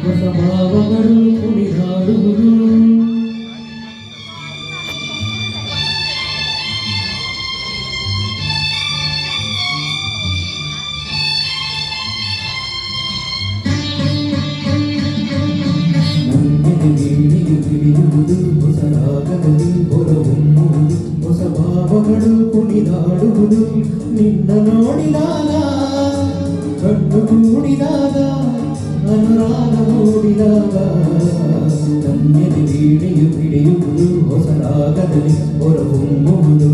ಹೊಸ ಭಾವಗಳು ಕುಣಿದಾಡುವುದು. ಹಿಡಿಯುವುದು ಹೊಸ ರಾಗದಲ್ಲಿ ಹೊರಹೊಮ್ಮುವುದು, ಹೊಸ ಭಾವಗಳು ಕುಣಿದಾಡುವುದು. ನಿನ್ನ ನೋಡಿದಾಗ ಕಣ್ಣು ಕೂಡಿದಾಗ ಅನುರಾಗ ಮೂಡಿದಾಗ ನನ್ನೆದೆ ವೀಣೆಯು ಹಿಡಿಯುವುದು, ಹೊಸ ರಾಗದಲ್ಲಿ ಹೊರಹೊಮ್ಮುವುದು.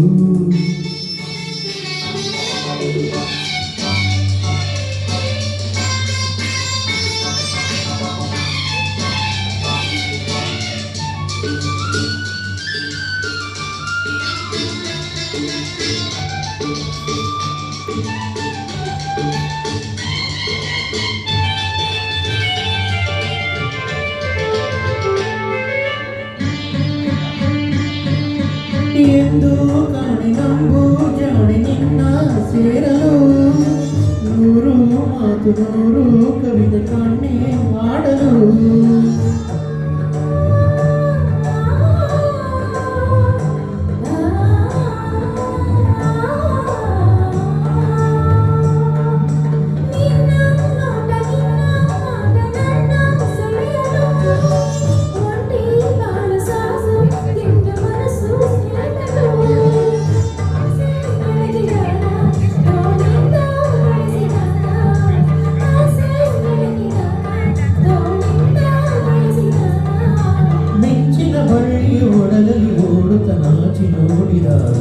ಎಂದು ಕಾಣೆ ನಂಬು ಜಾಣೆ ನಿನ್ನ ಸೇರಲು, ನೂರು ಮಾತು ನೂರು ಕವಿತೆ ಕಾಣೆ ಆಡಲು. ಒಡಗಲಿ ಓಡುತ್ತ ನಾಚಿ ನೋಡಿದಾಗ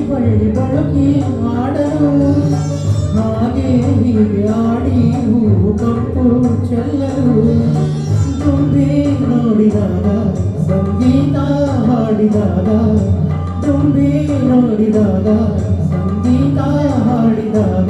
ಬಳ್ಳಿ ಬಳಕೆ ಆಡಲು, ಹಾಗೆ ಹೀಗೆ ಆಡಿ ಹೂವು ಕಪ್ಪು ಚೆಲ್ಲಲು. ದುಂಬಿ ನೋಡಿದಾಗ ಸಂಗೀತ ಹಾಡಿದಾಗ, ದುಂಬಿ ನೋಡಿದಾಗ ಸಂಗೀತ ಹಾಡಿದಾಗ